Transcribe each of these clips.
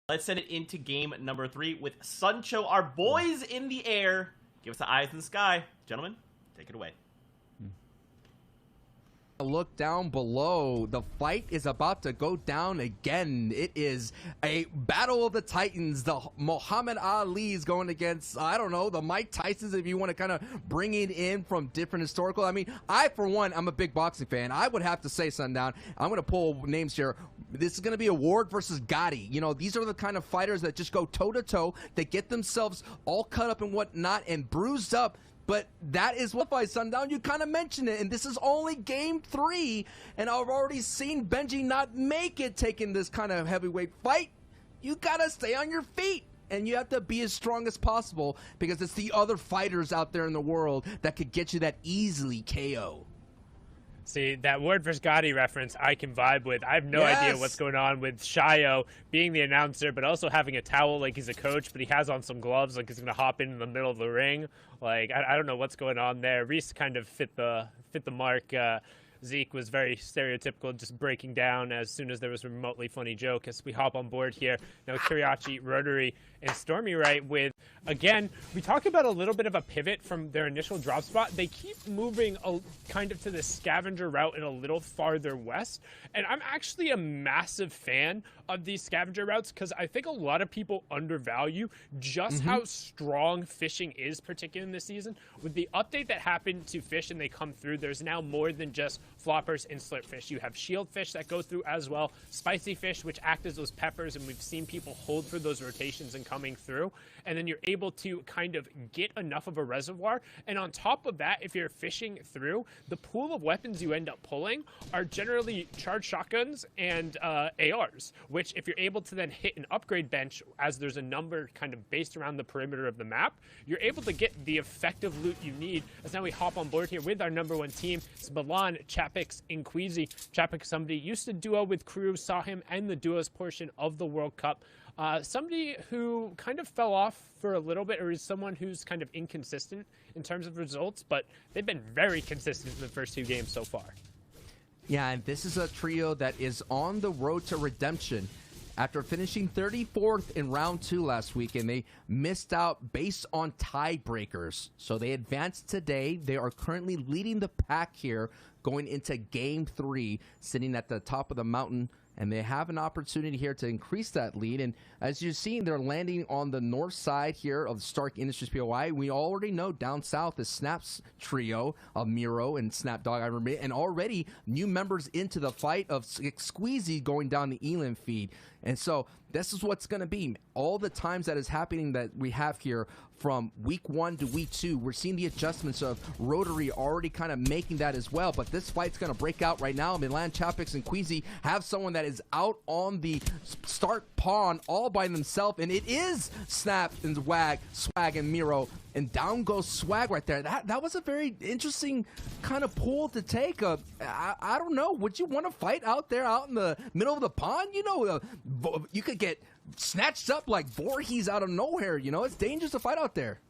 Let's send it into game number 3 with Suncho, our boys in the air. Give us the eyes in the sky. Gentlemen, take it away. Look down below. The fight is about to go down again. It is a battle of the Titans. The Muhammad Ali's going against, I don't know, the Mike Tysons, if you want to kind of bring it in from different historical. I mean, for one, I'm a big boxing fan. I would have to say, Sundown, I'm going to pull names here. This is going to be a Ward versus Gotti. You know, these are the kind of fighters that just go toe-to-toe. They get themselves all cut up and whatnot and bruised up. But that is what, by Sundown, you kind of mentioned it, and this is only game 3, and I've already seen Benji not make it taking this kind of heavyweight fight. You got to stay on your feet, and you have to be as strong as possible, because it's the other fighters out there in the world that could get you that easily KO. See, that Ward vs. Gotti reference I can vibe with. I have no idea what's going on with Shayo being the announcer, but also having a towel like he's a coach, but he has on some gloves like he's going to hop in the middle of the ring. Like, I don't know what's going on there. Reese kind of fit the mark. Zeke was very stereotypical, just breaking down as soon as there was a remotely funny joke. As we hop on board here, now Kiriachi, Rotary, and Stormy right with, again, we talk about a little bit of a pivot from their initial drop spot. They keep moving kind of to the scavenger route and a little farther west. And I'm actually a massive fan of these scavenger routes because I think a lot of people undervalue just how strong fishing is, particularly in this season. With the update that happened to fish and they come through, there's now more than just floppers and slurp fish. You have shield fish that go through as well, spicy fish, which act as those peppers, and we've seen people hold for those rotations and coming through. And then you're able to kind of get enough of a reservoir. And on top of that, if you're fishing through, the pool of weapons you end up pulling are generally charged shotguns and ARs, which if you're able to then hit an upgrade bench, as there's a number kind of based around the perimeter of the map, you're able to get the effective loot you need. As now we hop on board here with our #1 team, it's Milan, Chapix, and Queasy. Chapix, somebody used to duo with Crew, saw him and the duos portion of the World Cup. Somebody who kind of fell off for a little bit, or is someone who's kind of inconsistent in terms of results, but they've been very consistent in the first 2 games so far. Yeah, and this is a trio that is on the road to redemption. After finishing 34th in round 2 last week, and they missed out based on tiebreakers. So they advanced today. They are currently leading the pack here going into game 3, sitting at the top of the mountain. And they have an opportunity here to increase that lead. And as you've seen, they're landing on the north side here of Stark Industries POI. We already know down south is Snap's trio of Miro and Snapdog. I remember, and already new members into the fight of Squeezy going down the Elam feed. And so this is what's going to be. All the times that is happening that we have here from week 1 to week 2, we're seeing the adjustments of Rotary already kind of making that as well. But this fight's going to break out right now. Milan, Chapix, and Queasy have someone that is out on the start pawn all by themselves, and it is Snap and Swag and Miro, and down goes Swag right there. That was a very interesting kind of pull to take. I don't know. Would you want to fight out there out in the middle of the pond? You know, you could get snatched up like Voorhees out of nowhere. You know, it's dangerous to fight out there.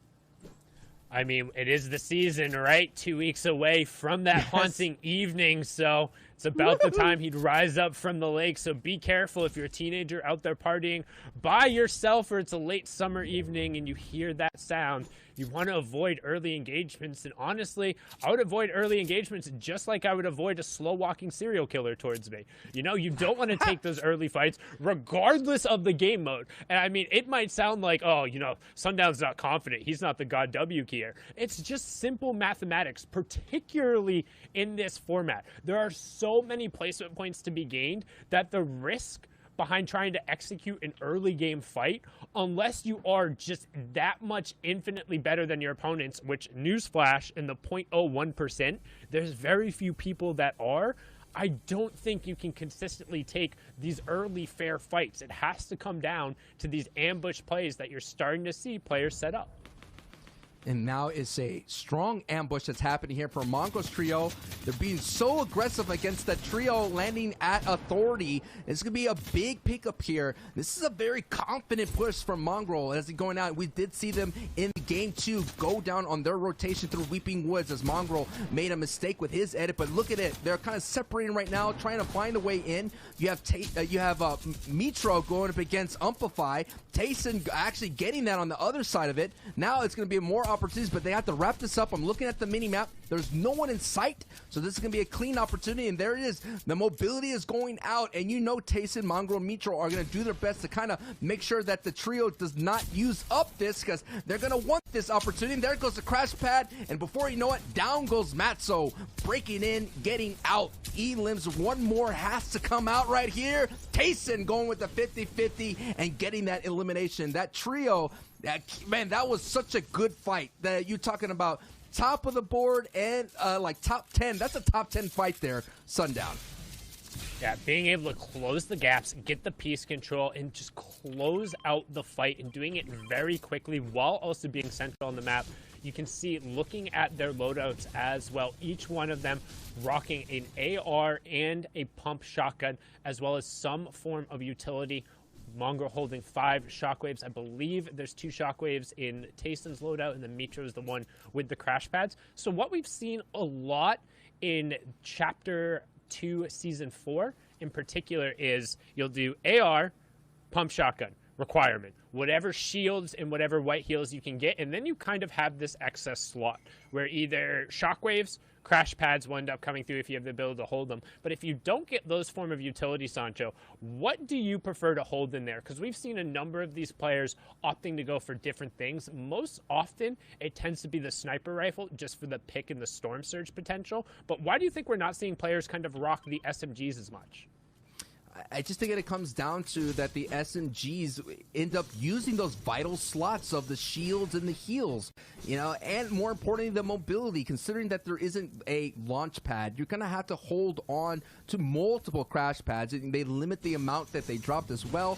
I mean, it is the season, right? 2 weeks away from that haunting evening, so it's about the time he'd rise up from the lake. So be careful if you're a teenager out there partying by yourself, or it's a late summer evening and you hear that sound. You want to avoid early engagements, and honestly, I would avoid early engagements just like I would avoid a slow-walking serial killer towards me. You know, you don't want to take those early fights regardless of the game mode. And I mean, it might sound like, oh, you know, Sundown's not confident. He's not the God W keyer. It's just simple mathematics, particularly in this format. There are so many placement points to be gained that the risk behind trying to execute an early game fight, unless you are just that much infinitely better than your opponents, which, newsflash, in the 0.01%, there's very few people that are. I don't think you can consistently take these early fair fights. It has to come down to these ambush plays that you're starting to see players set up. And now it's a strong ambush that's happening here for Mongo's trio. They're being so aggressive against the trio landing at authority. It's going to be a big pickup here. This is a very confident push from Mongrel as they're going out. We did see them in game 2 go down on their rotation through Weeping Woods as Mongrel made a mistake with his edit. But look at it. They're kind of separating right now, trying to find a way in. You have Mitro going up against Amplify. Tayson actually getting that on the other side of it. Now it's going to be more opportunities, but they have to wrap this up. I'm looking at the mini map. There's no one in sight, so this is going to be a clean opportunity, and there it is. The mobility is going out, and you know Tayson, Mongrel, and Mitro are going to do their best to kind of make sure that the trio does not use up this, because they're going to want this opportunity. And there goes the crash pad, and before you know it, down goes Matzo, breaking in, getting out. Elims, one more has to come out right here. Tayson going with the 50-50 and getting that elimination. That trio, man, that was such a good fight. That you're talking about top of the board and like top 10. That's a top 10 fight there, Sundown. Yeah, being able to close the gaps, get the piece control, and just close out the fight, and doing it very quickly while also being central on the map. You can see, looking at their loadouts as well, each one of them rocking an AR and a pump shotgun, as well as some form of utility. Mongrel holding 5 shockwaves. I believe there's 2 shockwaves in Tayson's loadout, and then Mitro is the one with the crash pads. So what we've seen a lot in Chapter 2, Season 4 in particular is you'll do AR, pump shotgun, requirement, whatever shields and whatever white heals you can get, and then you kind of have this excess slot where either shockwaves, crash pads will end up coming through if you have the ability to hold them. But if you don't get those form of utility, Sancho, what do you prefer to hold in there? Because we've seen a number of these players opting to go for different things. Most often, it tends to be the sniper rifle just for the pick and the storm surge potential. But why do you think we're not seeing players kind of rock the SMGs as much? I just think it comes down to that the SMGs end up using those vital slots of the shields and the heals, you know, and more importantly, the mobility. Considering that there isn't a launch pad, you're going to have to hold on to multiple crash pads, and they limit the amount that they dropped as well.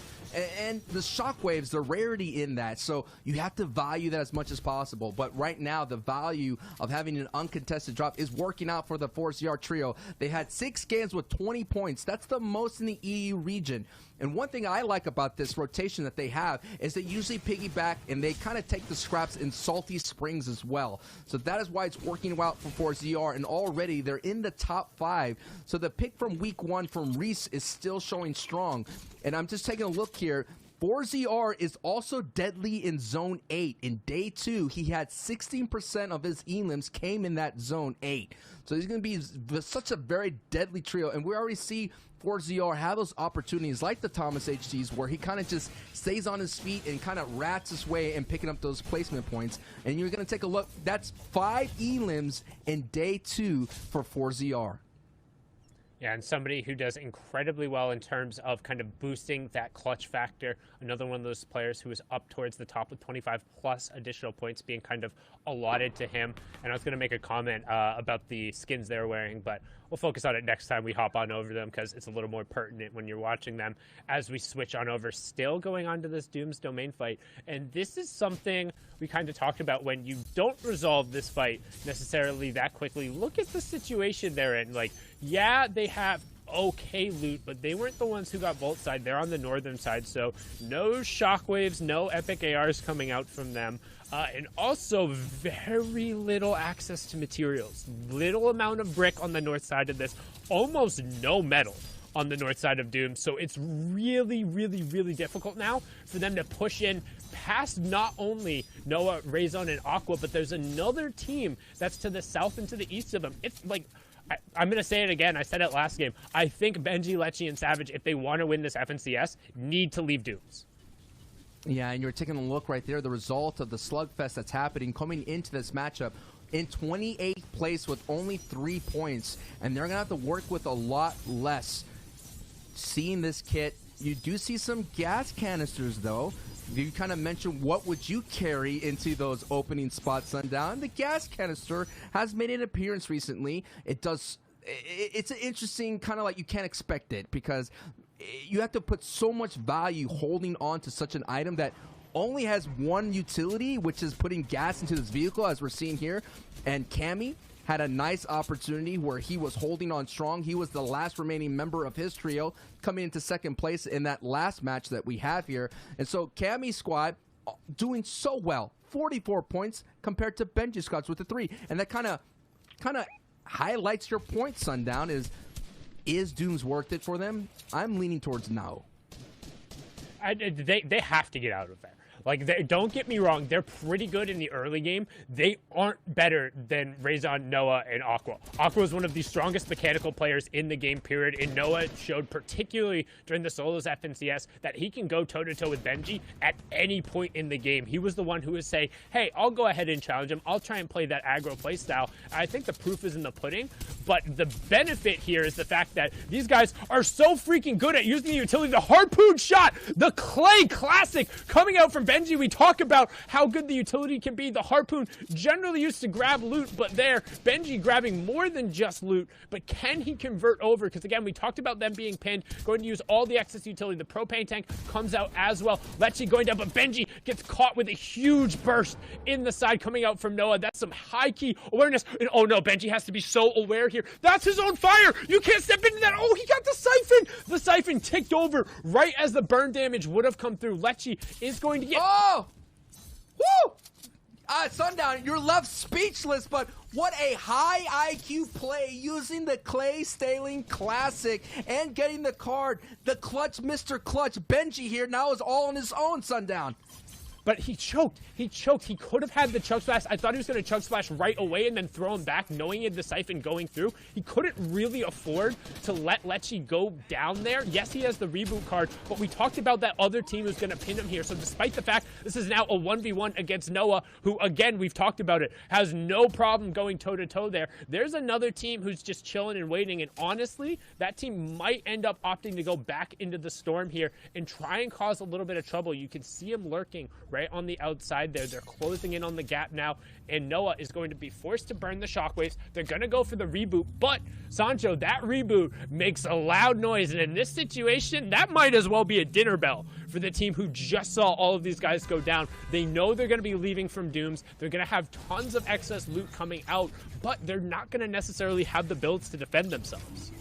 And the shockwaves, the rarity in that, so you have to value that as much as possible. But right now, the value of having an uncontested drop is working out for the ForZR trio. They had 6 games with 20 points. That's the most in the EU region. And one thing I like about this rotation that they have is they usually piggyback and they kind of take the scraps in Salty Springs as well. So that is why it's working well for 4ZR, and already they're in the top 5. So the pick from week 1 from Reese is still showing strong. And I'm just taking a look here. 4ZR is also deadly in Zone 8. In Day 2, he had 16% of his elims came in that Zone 8. So he's going to be such a very deadly trio. And we already see 4ZR have those opportunities like the Thomas HDs where he kind of just stays on his feet and kind of rats his way and picking up those placement points. And you're going to take a look. That's 5 elims in Day 2 for 4ZR. Yeah, and somebody who does incredibly well in terms of kind of boosting that clutch factor. Another one of those players who is up towards the top with 25 plus additional points being kind of allotted to him. And I was going to make a comment about the skins they're wearing, but we'll focus on it next time we hop on over them because it's a little more pertinent when you're watching them as we switch on over. Still going on to this Doom's Domain fight. And this is something we kind of talked about when you don't resolve this fight necessarily that quickly. Look at the situation they're in. Like, yeah, they have okay loot, but they weren't the ones who got Vault side. They're on the northern side, so no shockwaves, no epic ARs coming out from them. And also very little access to materials. Little amount of brick on the north side of this. Almost no metal on the north side of Doom. So it's really, really, really difficult now for them to push in past not only Noah, Razon, and Aqua, but there's another team that's to the south and to the east of them. It's like, I'm going to say it again. I said it last game. I think Benji, Lecce, and Savage, if they want to win this FNCS, need to leave Dooms. Yeah, and you're taking a look right there, the result of the slugfest that's happening coming into this matchup. In 28th place with only 3 points, and they're going to have to work with a lot less. Seeing this kit, you do see some gas canisters, though. You kind of mentioned what would you carry into those opening spots, Sundown. The gas canister has made an appearance recently. It's an interesting kind of like you can't expect it because you have to put so much value holding on to such an item that only has one utility, which is putting gas into this vehicle, as we're seeing here. And Cammy had a nice opportunity where he was holding on strong. He was the last remaining member of his trio, coming into second place in that last match that we have here. And so Cammy's squad doing so well, 44 points compared to Benji's squads with the 3. And that kind of highlights your point, Sundown, is Dooms worth it for them? I'm leaning towards no. They have to get out of there. Like, don't get me wrong, they're pretty good in the early game. They aren't better than Raison, Noah, and Aqua. Aqua is one of the strongest mechanical players in the game, period, and Noah showed, particularly during the solos FNCS, that he can go toe-to-toe with Benji at any point in the game. He was the one who was saying, hey, I'll go ahead and challenge him. I'll try and play that aggro playstyle. I think the proof is in the pudding, but the benefit here is the fact that these guys are so freaking good at using the utility. The harpoon shot, the Clay Classic coming out from Benji. We talk about how good the utility can be. The harpoon generally used to grab loot, but there, Benji grabbing more than just loot. But can he convert over? Because again, we talked about them being pinned, going to use all the excess utility. The propane tank comes out as well. Lecce going down, but Benji gets caught with a huge burst in the side coming out from Noah. That's some high key awareness. And oh no, Benji has to be so aware here. That's his own fire. You can't step into that. Oh, he got the siphon. The siphon ticked over right as the burn damage would have come through. Lecce is going to get... Oh! Woo! Sundown, you're left speechless, but what a high IQ play using the Clay Staling Classic and getting the card. The clutch, Mr. Clutch, Benji here now is all on his own, Sundown. But he choked. He could have had the chug splash. I thought he was going to chug splash right away and then throw him back, knowing he had the siphon going through. He couldn't really afford to let Lecce go down there. Yes, he has the reboot card, but we talked about that other team who's going to pin him here. So despite the fact this is now a 1v1 against Noah, who, again, we've talked about it, has no problem going toe-to-toe there, there's another team who's just chilling and waiting. And honestly, that team might end up opting to go back into the storm here and try and cause a little bit of trouble. You can see him lurking right on the outside there. They're closing in on the gap now, and Noah is going to be forced to burn the shockwaves. They're going to go for the reboot, but Sancho, that reboot makes a loud noise, and in this situation, that might as well be a dinner bell for the team who just saw all of these guys go down. They know they're going to be leaving from Dooms. They're going to have tons of excess loot coming out, but they're not going to necessarily have the builds to defend themselves.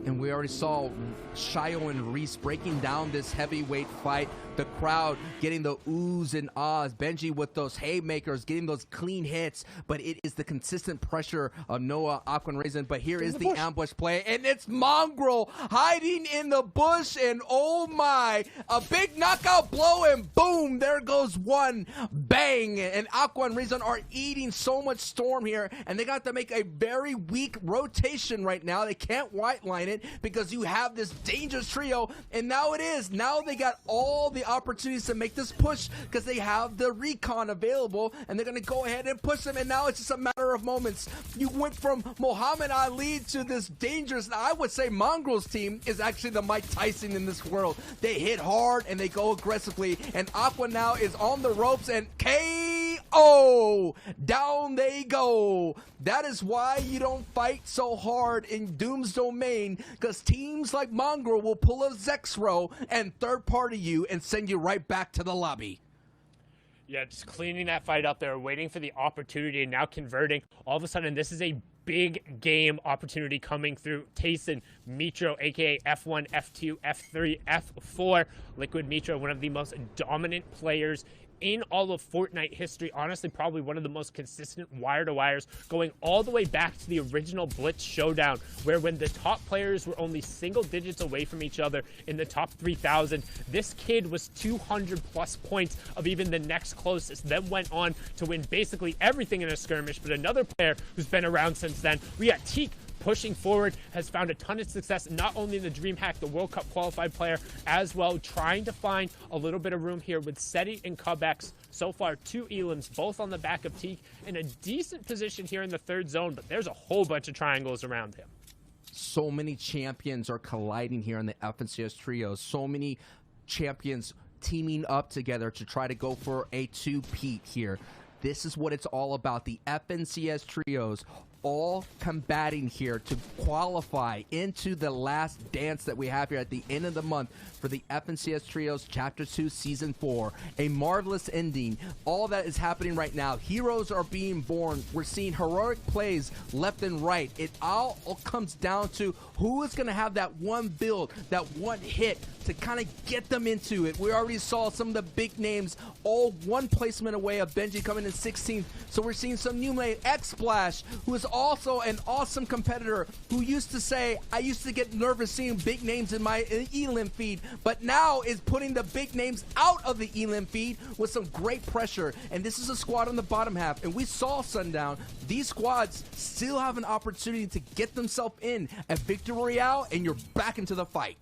And we already saw Shio and Reese breaking down this heavyweight fight. The crowd getting the oohs and ahs. Benji with those haymakers, getting those clean hits. But it is the consistent pressure of Noah, Aqua, and Raisin. But here is the ambush play. And it's Mongrel hiding in the bush. And oh my, a big knockout blow. And boom, there goes one. Bang. And Aqua and Raisin are eating so much storm here. And they got to make a very weak rotation right now. They can't white line it because you have this dangerous trio. And now it is. Now they got all the opportunities to make this push because they have the recon available, and they're going to go ahead and push them. And now it's just a matter of moments. You went from Muhammad Ali to this dangerous, I would say Mongrel's team is actually the Mike Tyson in this world. They hit hard and they go aggressively, and Aqua now is on the ropes, and KO! Down they go. That is why you don't fight so hard in Doom's domain, because teams like Mongrel will pull a Zexro and third party you and send you right back to the lobby. Yeah, just cleaning that fight up there, waiting for the opportunity, and now converting. All of a sudden, this is a big game opportunity coming through. Tayson, Mitro, a.k.a. F1, F2, F3, F4. Liquid Mitro, one of the most dominant players in all of Fortnite history. Honestly, probably one of the most consistent wire-to-wires, going all the way back to the original Blitz Showdown, where when the top players were only single digits away from each other in the top 3,000, this kid was 200-plus points of even the next closest, then went on to win basically everything in a skirmish. But another player who's been around since then, we got Teak, pushing forward, has found a ton of success, not only in the DreamHack, the World Cup qualified player, as well, trying to find a little bit of room here with Seti and Cubex. So far, 2 Elims, both on the back of Teak, in a decent position here in the third zone, but there's a whole bunch of triangles around him. So many champions are colliding here in the FNCS trios. So many champions teaming up together to try to go for a two-peat here. This is what it's all about. The FNCS trios all combating here to qualify into the last dance that we have here at the end of the month for the FNCS Trios Chapter 2 Season 4. A marvelous ending. All that is happening right now. Heroes are being born. We're seeing heroic plays left and right. It all comes down to who is going to have that one build, that one hit to kind of get them into it. We already saw some of the big names all one placement away of Benji coming in 16th. So we're seeing some new lane, X-Splash, who is also an awesome competitor who used to say, I used to get nervous seeing big names in my elim feed, but now is putting the big names out of the elim feed with some great pressure. And this is a squad on the bottom half. And we saw Sundown. These squads still have an opportunity to get themselves in a Victory Royale, and you're back into the fight.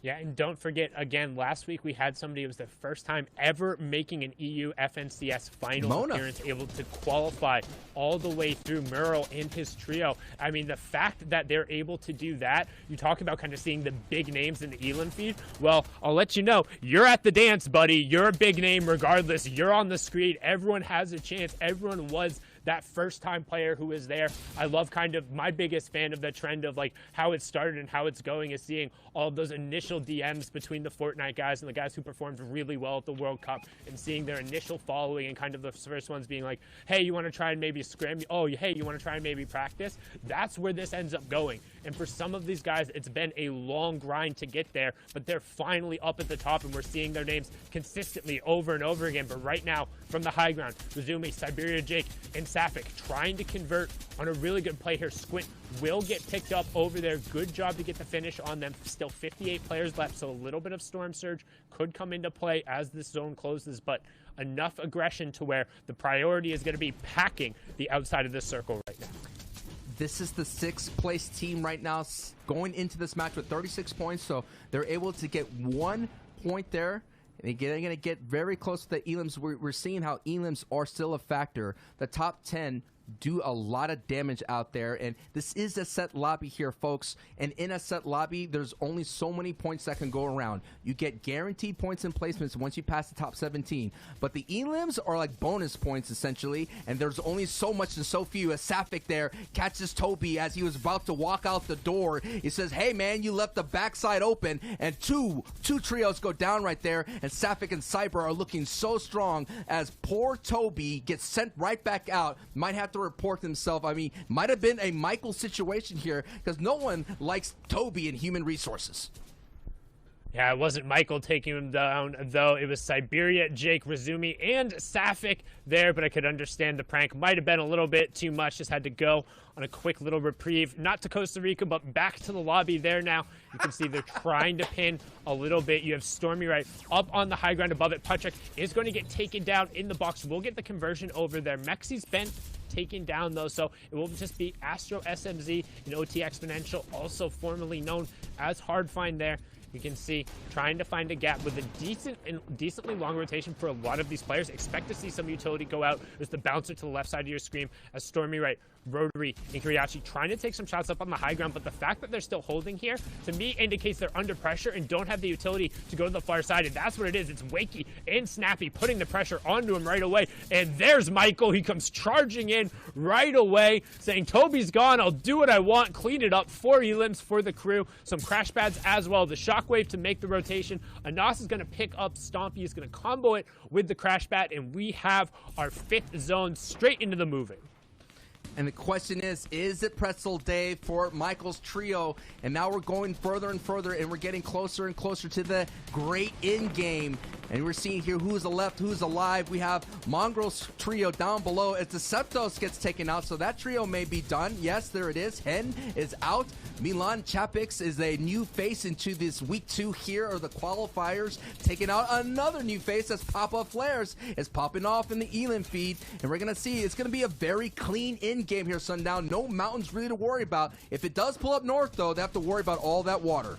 Yeah, and don't forget, again, last week we had somebody, it was the first time ever making an EU FNCS final appearance, able to qualify all the way through Murrow and his trio. I mean, the fact that they're able to do that, you talk about kind of seeing the big names in the elim feed. Well, I'll let you know, you're at the dance, buddy. You're a big name regardless. You're on the screen. Everyone has a chance. Everyone was that first-time player who is there. I love kind of my biggest fan of the trend of like how it started and how it's going is seeing all of those initial DMs between the Fortnite guys and the guys who performed really well at the World Cup and seeing their initial following and kind of the first ones being like, hey, you want to try and maybe scrim? Oh, hey, you want to try and maybe practice? That's where this ends up going. And for some of these guys, it's been a long grind to get there, but they're finally up at the top and we're seeing their names consistently over and over again. But right now, from the high ground, Razumi, Siberia Jake, and Sapphic trying to convert on a really good play here. Squint will get picked up over there. Good job to get the finish on them. Still 58 players left, so a little bit of Storm Surge could come into play as this zone closes, but enough aggression to where the priority is going to be packing the outside of this circle right now. This is the 6th place team right now going into this match with 36 points, so they're able to get 1 point there. And they're going to get very close to the elims. We're seeing how elims are still a factor. The top 10 do a lot of damage out there, and this is a set lobby here, folks. And in a set lobby, there's only so many points that can go around. You get guaranteed points and placements once you pass the top 17, but the elims are like bonus points essentially, and there's only so much and so few. As Sapphic there catches Toby as he was about to walk out the door, he says, hey man, you left the backside open, and two trios go down right there, and Sapphic and Cyber are looking so strong as poor Toby gets sent right back out. Might have to report himself. I mean, might have been a Michael situation here because no one likes Toby in human resources. Yeah, it wasn't Michael taking him down, though. It was Siberia, Jake, Razumi, and Sapphic there, but I could understand the prank might have been a little bit too much. Just had to go on a quick little reprieve. Not to Costa Rica, but back to the lobby there now. You can see they're trying to pin a little bit. You have Stormy right up on the high ground above it. Patrick is going to get taken down in the box. We'll get the conversion over there. Mexi's been taken down, though, so it will just be Astro SMZ and OT Exponential, also formerly known as Hardfind there. You can see trying to find a gap with a decently long rotation for a lot of these players. Expect to see some utility go out. There's the bouncer to the left side of your screen as Stormy right, Rotary, and Kuriachi trying to take some shots up on the high ground, but the fact that they're still holding here, to me, indicates they're under pressure and don't have the utility to go to the far side, and that's what it is. It's Wakey and Snappy putting the pressure onto him right away, and there's Michael. He comes charging in right away, saying, Toby's gone, I'll do what I want, clean it up, 4 elims for the crew, some crash pads as well, the shockwave to make the rotation. Anas is going to pick up Stompy, he's going to combo it with the crash pad, and we have our 5th zone straight into the moving. And the question is it Pretzel Day for Michael's trio? And now we're going further and further, and we're getting closer and closer to the great end game. And we're seeing here who's left, who's alive. We have Mongrel's trio down below as Deceptos gets taken out, so that trio may be done. Yes, there it is. Hen is out. Milan Chapix is a new face into this week 2 here, or the qualifiers, taking out another new face as Papa Flares is popping off in the elim feed. And we're going to see it's going to be a very clean end game here, Sundown. No mountains really to worry about. If it does pull up north, though, they have to worry about all that water.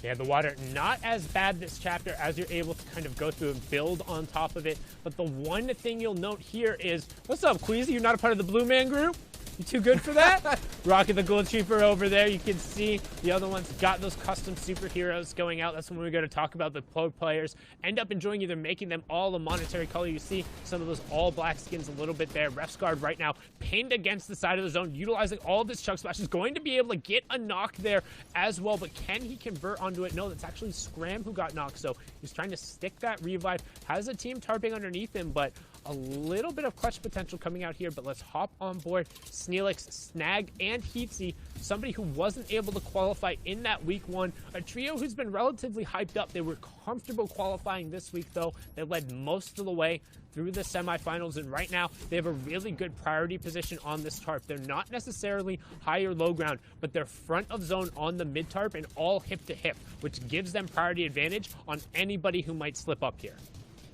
Yeah, the water not as bad this chapter as you're able to kind of go through and build on top of it. But the one thing you'll note here is, what's up, Queasy? You're not a part of the Blue Man group? You too good for that? Rocket the Gold Trooper over there. You can see the other ones got those custom superheroes going out. That's when we're going to talk about the pro players. End up enjoying either making them all a monetary color. You see some of those all black skins a little bit there. Ref's Guard right now pinned against the side of the zone, utilizing all of this Chug Splash. Is going to be able to get a knock there as well, but can he convert onto it? No, that's actually Scram who got knocked, so he's trying to stick that revive. Has a team tarping underneath him, but a little bit of clutch potential coming out here. But let's hop on board Sneelix, Snag, and Heatsy, somebody who wasn't able to qualify in that week 1. A trio who's been relatively hyped up. They were comfortable qualifying this week, though. They led most of the way through the semifinals, and right now they have a really good priority position on this tarp. They're not necessarily high or low ground, but they're front of zone on the mid tarp and all hip to hip, which gives them priority advantage on anybody who might slip up here.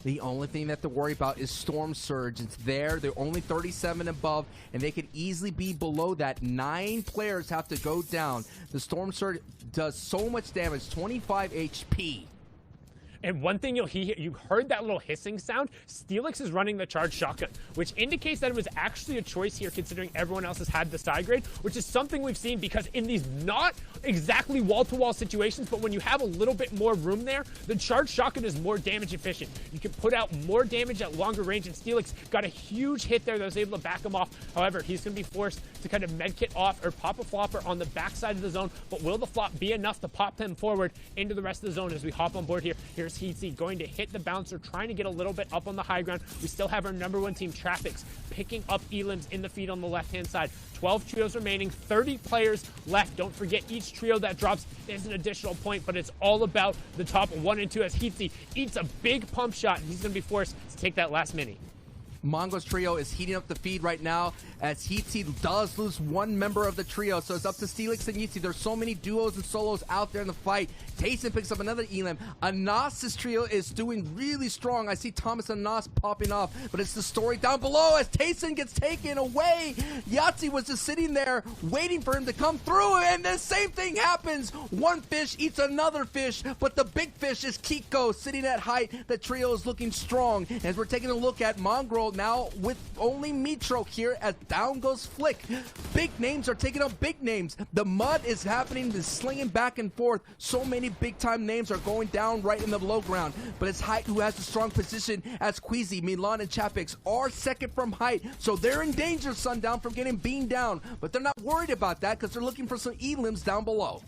The only thing they have to worry about is Storm Surge. It's there. They're only 37 above, and they could easily be below that. 9 players have to go down. The Storm Surge does so much damage, 25 HP. And one thing you heard that little hissing sound. Steelix is running the charged shotgun, which indicates that it was actually a choice here considering everyone else has had the side grade, which is something we've seen because in these not exactly wall-to-wall situations, but when you have a little bit more room there, the charged shotgun is more damage efficient. You can put out more damage at longer range, and Steelix got a huge hit there that was able to back him off. However, he's going to be forced to kind of medkit off or pop a flopper on the backside of the zone, but will the flop be enough to pop him forward into the rest of the zone as we hop on board here? Here's Heatsy going to hit the bouncer, trying to get a little bit up on the high ground. We still have our #1 team, Traffics, picking up Elims in the feed on the left-hand side. 12 trios remaining, 30 players left. Don't forget, each trio that drops is an additional point, but it's all about the top 1 and 2 as Heatsy eats a big pump shot, and he's going to be forced to take that last mini. Mongo's trio is heating up the feed right now as Heatsy does lose 1 member of the trio, so it's up to Steelix and Yeezy. There's so many duos and solos out there in the fight. Tayson picks up another Elim. Anas' trio is doing really strong. I see Thomas and Anas popping off, but it's the story down below as Tayson gets taken away. Yahtzee was just sitting there waiting for him to come through, and the same thing happens. One fish eats another fish, but the big fish is Kiko sitting at height. The trio is looking strong as we're taking a look at Mongrel now with only Mitro here as down goes Flick. Big names are taking up big names. The mud is happening, is slinging back and forth. So many big time names are going down right in the low ground, but it's Height who has a strong position as Queasy, Milan, and Chapix are second from Height, so they're in danger, Sundown, from getting beamed down, but they're not worried about that because they're looking for some Elims down below.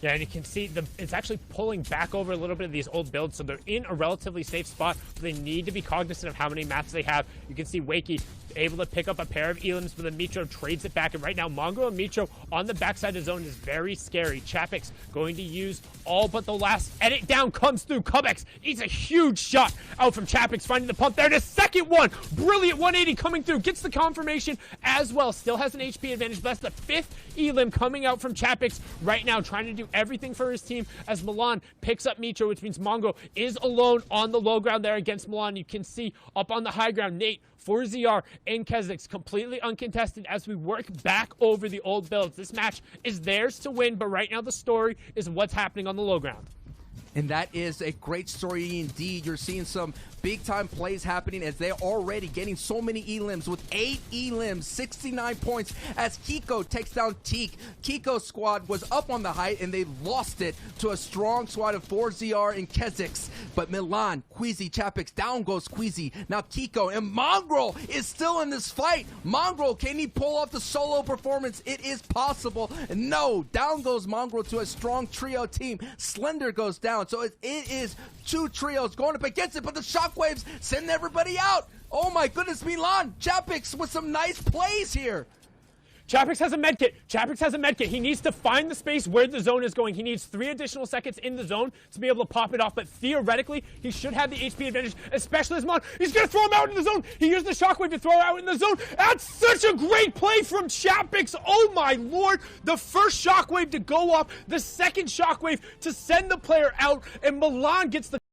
Yeah, and you can see it's actually pulling back over a little bit of these old builds, so they're in a relatively safe spot, but they need to be cognizant of how many mats they have. You can see Wakey able to pick up a pair of Elims, but the Mitro trades it back, and right now Mongo and Mitro on the backside of the zone is very scary. Chapix going to use all but the last edit down comes through. Cubex eats a huge shot out from Chapix, finding the pump there. The second one, brilliant 180 coming through, gets the confirmation as well. Still has an HP advantage, but that's the 5th Elim coming out from Chapix right now, trying to do everything for his team as Milan picks up Mitro, which means Mongo is alone on the low ground there against Milan. You can see up on the high ground, Nate, 4ZR, and Kezix completely uncontested as we work back over the old builds. This match is theirs to win, but right now the story is what's happening on the low ground. And that is a great story indeed. You're seeing some big-time plays happening as they're already getting so many Elims with 8 Elims, 69 points as Kiko takes down Teak. Kiko's squad was up on the height, and they lost it to a strong squad of 4ZR and Kezix. But Milan, Queasy, Chapix, down goes Queasy. Now Kiko and Mongrel is still in this fight. Mongrel, can he pull off the solo performance? It is possible. No, down goes Mongrel to a strong trio team. Slender goes down. So it is 2 trios going up against it, but the shockwaves send everybody out. Oh my goodness, Milan, Chapix with some nice plays here. Chapix has a medkit. Chapix has a medkit. He needs to find the space where the zone is going. He needs 3 additional seconds in the zone to be able to pop it off, but theoretically, he should have the HP advantage, especially as Mon. He's going to throw him out in the zone. He used the shockwave to throw out in the zone. That's such a great play from Chapix. Oh my lord. The first shockwave to go off, the second shockwave to send the player out, and Milan gets the